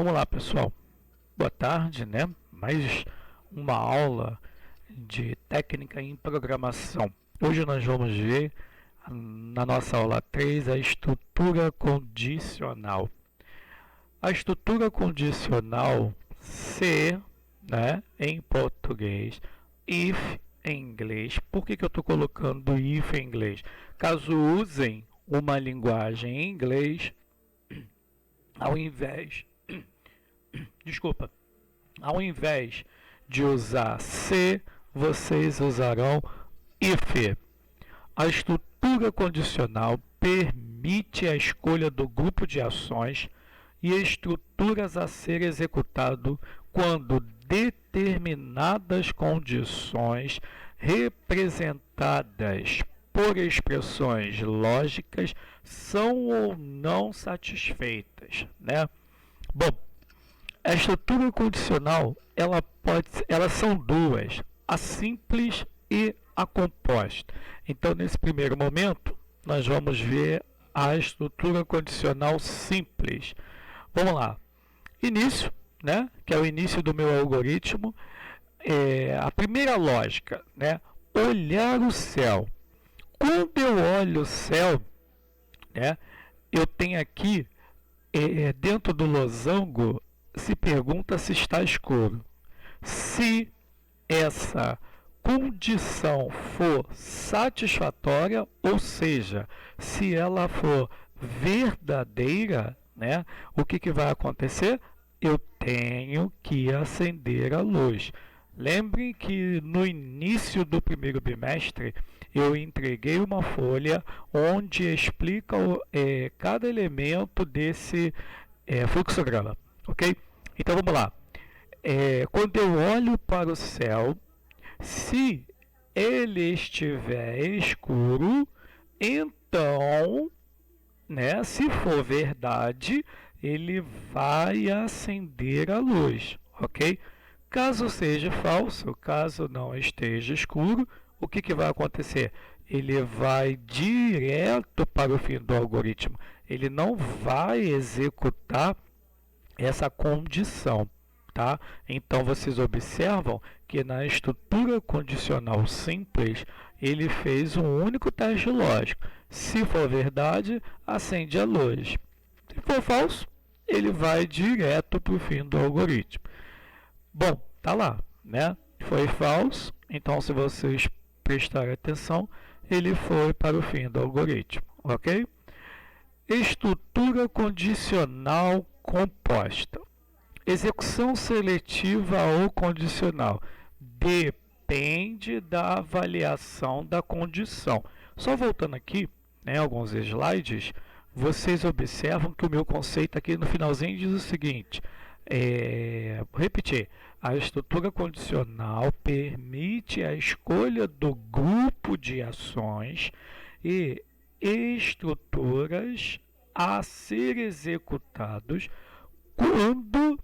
Vamos lá, pessoal. Boa tarde, né? Mais uma aula de técnica em programação. Hoje nós vamos ver na nossa aula 3 a estrutura condicional. A estrutura condicional se, né, em português, if em inglês. Por que eu estou colocando if em inglês? Caso usem uma linguagem em inglês, ao invés ao invés de usar se, vocês usarão if. A estrutura condicional permite a escolha do grupo de ações e estruturas a ser executado quando determinadas condições representadas por expressões lógicas são ou não satisfeitas, né? Bom, a estrutura condicional, elas são duas, a simples e a composta. Então, nesse primeiro momento, nós vamos ver a estrutura condicional simples. Vamos lá. Início, né, que é o início do meu algoritmo. A primeira lógica, né, olhar o céu. Quando eu olho o céu, né, eu tenho aqui, dentro do losango, se pergunta se está escuro. Se essa condição for satisfatória, ou seja, se ela for verdadeira, né, o que vai acontecer? Eu tenho que acender a luz. Lembrem que no início do primeiro bimestre eu entreguei uma folha onde explica cada elemento desse fluxograma. Ok? Então vamos lá. Quando eu olho para o céu, se ele estiver escuro, então, né, se for verdade, ele vai acender a luz. Ok? Caso seja falso, caso não esteja escuro, o que vai acontecer? Ele vai direto para o fim do algoritmo. Ele não vai executar essa condição, tá? Então vocês observam que na estrutura condicional simples ele fez um único teste lógico. Se for verdade, acende a luz. Se for falso, ele vai direto para o fim do algoritmo. Bom, tá lá, né? Foi falso, então se vocês prestarem atenção, ele foi para o fim do algoritmo, ok? Estrutura condicional composta. Execução seletiva ou condicional. Depende da avaliação da condição. Só voltando aqui, né, alguns slides, vocês observam que o meu conceito aqui no finalzinho diz o seguinte. Vou repetir. A estrutura condicional permite a escolha do grupo de ações e estruturas a ser executados quando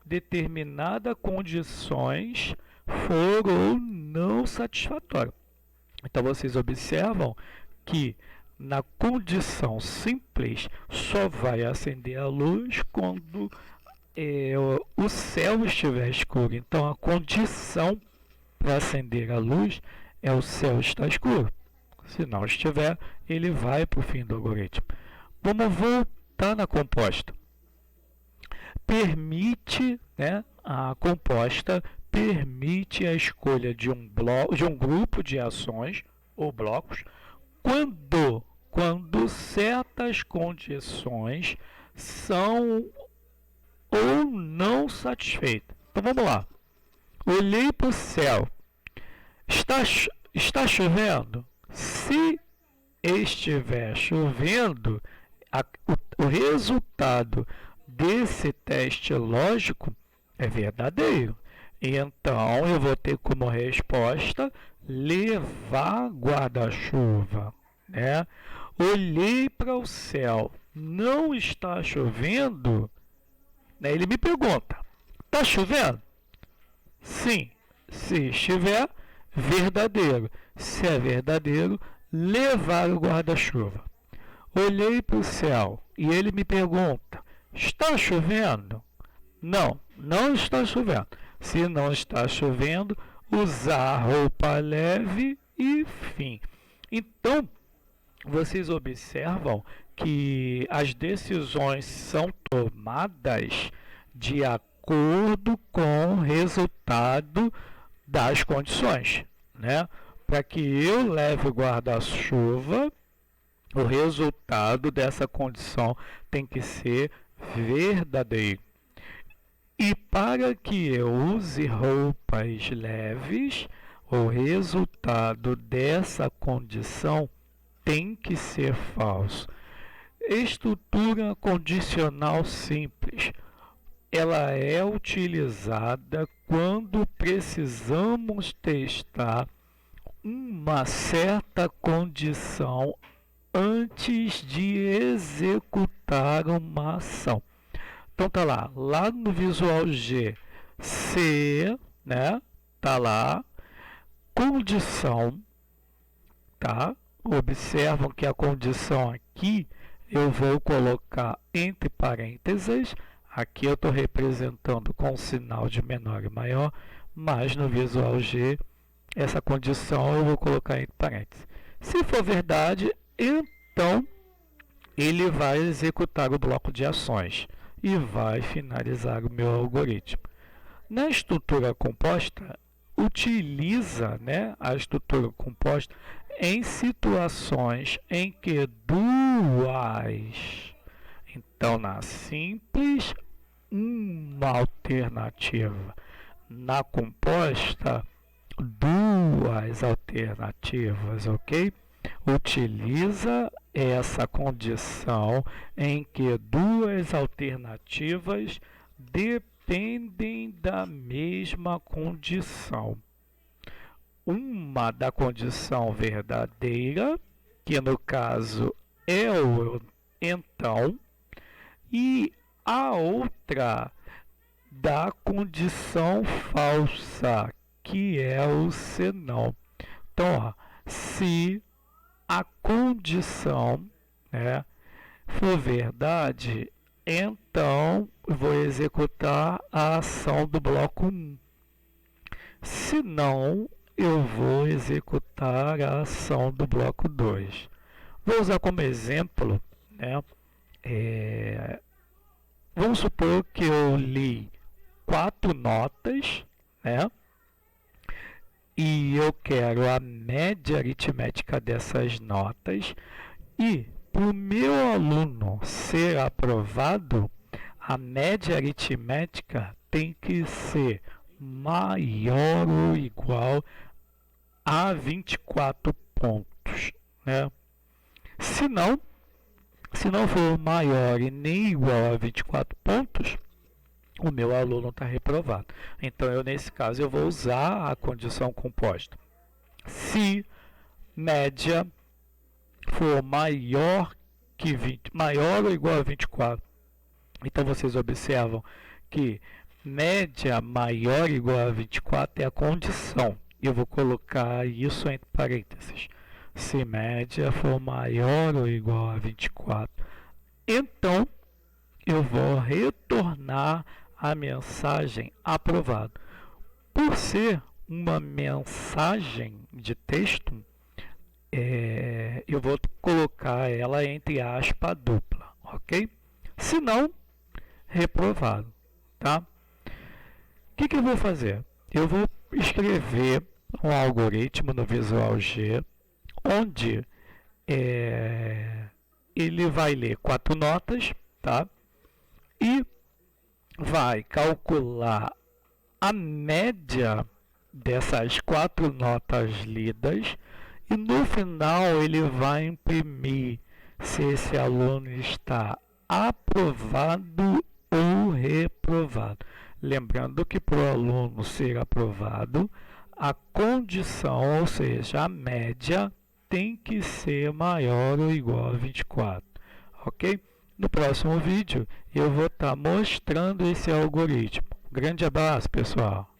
determinadas condições for ou não satisfatórias. Então vocês observam que na condição simples só vai acender a luz quando o céu estiver escuro. Então a condição para acender a luz é o céu estar escuro. Se não estiver, ele vai para o fim do algoritmo. Vamos voltar na composta. A composta permite a escolha de um grupo de ações ou blocos quando certas condições são ou não satisfeitas. Então vamos lá. Olhei para o céu. Está chovendo? Se estiver chovendo, o resultado desse teste lógico é verdadeiro. Então, eu vou ter como resposta levar guarda-chuva, né? Olhei para o céu, não está chovendo, né? Ele me pergunta, está chovendo? Sim, se estiver, verdadeiro. Se é verdadeiro, levar o guarda-chuva. Olhei para o céu e ele me pergunta, está chovendo? Não, não está chovendo. Se não está chovendo, usar roupa leve e fim. Então, vocês observam que as decisões são tomadas de acordo com o resultado das condições, né? Para que eu leve o guarda-chuva, o resultado dessa condição tem que ser verdadeiro. E para que eu use roupas leves, o resultado dessa condição tem que ser falso. Estrutura condicional simples. Ela é utilizada quando precisamos testar uma certa condição antes de executar uma ação. Então tá lá no Visual G, se, né? Tá lá, condição, tá? Observam que a condição aqui eu vou colocar entre parênteses. Aqui eu estou representando com sinal de menor e maior, mas no Visual G essa condição eu vou colocar entre parênteses. Se for verdade, então ele vai executar o bloco de ações e vai finalizar o meu algoritmo. Na estrutura composta, utiliza, né, a estrutura composta em situações em que duas. Então, na simples, uma alternativa. Na composta, duas alternativas, ok? Utiliza essa condição em que duas alternativas dependem da mesma condição. Uma da condição verdadeira, que no caso é o então, e a outra da condição falsa, que é o senão. Então, ó, se a condição, né, for verdade, então vou executar a ação do bloco 1. Se não, eu vou executar a ação do bloco 2. Vou usar como exemplo, né, vamos supor que eu li 4 notas, né, e eu quero a média aritmética dessas notas, e para o meu aluno ser aprovado, a média aritmética tem que ser maior ou igual a 24 pontos, né? Se não for maior e nem igual a 24 pontos, o meu aluno está reprovado. Então, nesse caso, eu vou usar a condição composta. Se média for maior ou igual a 24, então vocês observam que média maior ou igual a 24 é a condição. Eu vou colocar isso entre parênteses. Se média for maior ou igual a 24, então eu vou retornar a mensagem aprovado. Por ser uma mensagem de texto, eu vou colocar ela entre aspas dupla, ok? Se não, reprovado, tá? O que eu vou fazer? Eu vou escrever um algoritmo no Visual G, onde ele vai ler 4 notas, tá? E vai calcular a média dessas 4 notas lidas e no final ele vai imprimir se esse aluno está aprovado ou reprovado. Lembrando que para o aluno ser aprovado, a condição, ou seja, a média, tem que ser maior ou igual a 24, ok? No próximo vídeo eu vou estar mostrando esse algoritmo. Grande abraço, pessoal!